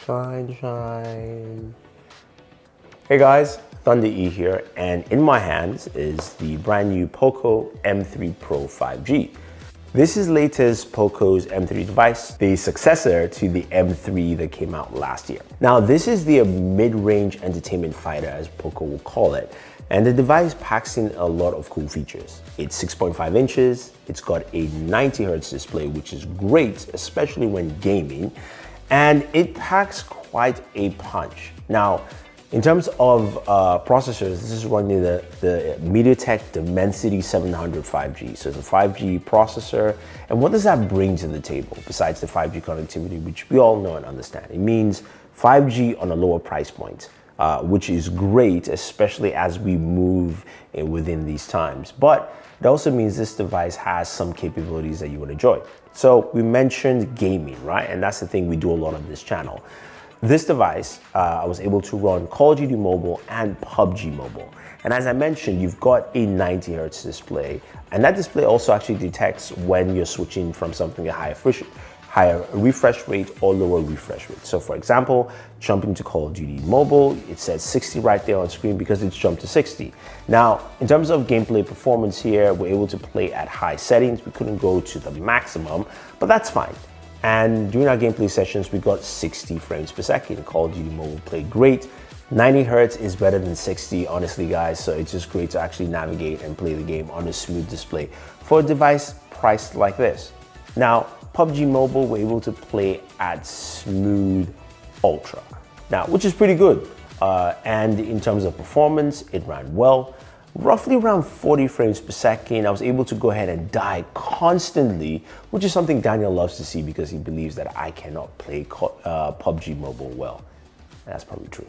Shine, shine. Hey guys, Thunder E here, and in my hands is the brand new POCO M3 Pro 5G. This is latest POCO's M3 device, the successor to the M3 that came out last year. Now, this is the mid-range entertainment fighter, as POCO will call it, and the device packs in a lot of cool features. It's 6.5 inches, it's got a 90 Hz display, which is great, especially when gaming, and it packs quite a punch. Now, in terms of processors, this is running the MediaTek Dimensity 700 5G. So it's a 5G processor. And what does that bring to the table besides the 5G connectivity, which we all know and understand? It means 5G on a lower price point, which is great, especially as we move within these times. But it also means this device has some capabilities that you would enjoy. So we mentioned gaming, right? And that's the thing we do a lot on this channel. This device, I was able to run Call of Duty Mobile and PUBG Mobile. And as I mentioned, you've got a 90 Hz display, and that display also actually detects when you're switching from something to higher refresh rate or lower refresh rate. So for example, jumping to Call of Duty Mobile, it says 60 right there on screen because it's jumped to 60. Now, in terms of gameplay performance here, we're able to play at high settings. We couldn't go to the maximum, but that's fine. And during our gameplay sessions, we got 60 frames per second. Call of Duty Mobile played great. 90 Hz is better than 60, honestly, guys. So it's just great to actually navigate and play the game on a smooth display for a device priced like this. Now, PUBG Mobile, we're able to play at smooth ultra, now, which is pretty good. And in terms of performance, it ran well. Roughly around 40 frames per second. I was able to go ahead and die constantly, which is something Daniel loves to see because he believes that I cannot play PUBG Mobile well. That's probably true.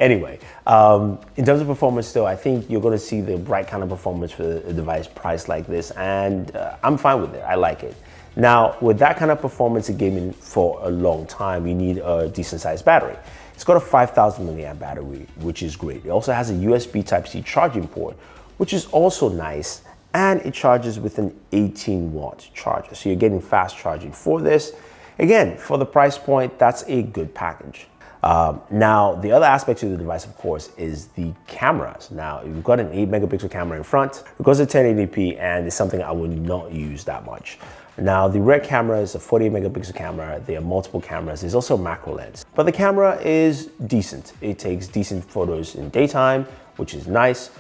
Anyway, in terms of performance though, I think you're going to see the right kind of performance for a device priced like this, and I'm fine with it. I like it. Now, with that kind of performance in gaming for a long time, you need a decent sized battery. It's got a 5,000 milliamp battery, which is great. It also has a USB Type-C charging port, which is also nice, and it charges with an 18-watt charger. So you're getting fast charging for this. Again, for the price point, that's a good package. Now, the other aspect to the device, of course, is the cameras. Now, you've got an 8-megapixel camera in front. Because of 1080p, and it's something I would not use that much. Now, the rear camera is a 48-megapixel camera. There are multiple cameras. There's also a macro lens. But the camera is decent. It takes decent photos in daytime, which is nice.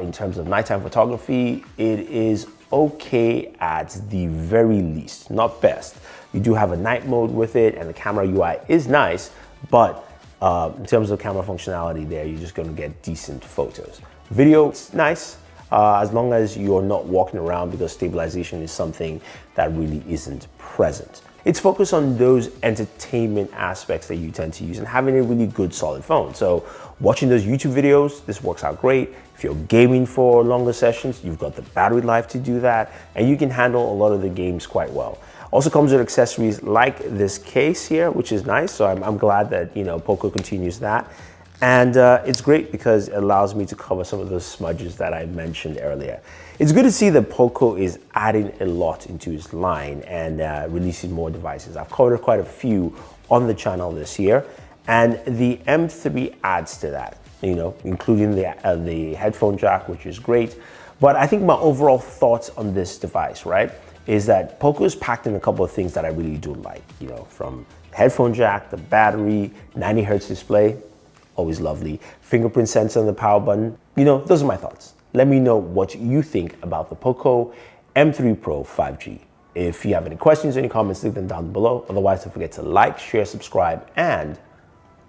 In terms of nighttime photography, it is okay at the very least, not best. You do have a night mode with it, and the camera UI is nice, but in terms of camera functionality there, you're just gonna get decent photos. Video, it's nice. As long as you're not walking around, because stabilization is something that really isn't present. It's focused on those entertainment aspects that you tend to use and having a really good solid phone. So watching those YouTube videos, this works out great. If you're gaming for longer sessions, you've got the battery life to do that, and you can handle a lot of the games quite well. Also comes with accessories like this case here, which is nice. So I'm glad that, you know, POCO continues that. And it's great because it allows me to cover some of those smudges that I mentioned earlier. It's good to see that POCO is adding a lot into its line and releasing more devices. I've covered quite a few on the channel this year, and the M3 adds to that, you know, including the headphone jack, which is great. But I think my overall thoughts on this device, right, is that POCO is packed in a couple of things that I really do like, you know, from headphone jack, the battery, 90 Hz display, always lovely. Fingerprint sensor on the power button. You know, those are my thoughts. Let me know what you think about the POCO M3 Pro 5G. If you have any questions or any comments, leave them down below. Otherwise, don't forget to like, share, subscribe, and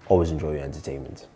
always enjoy your entertainment.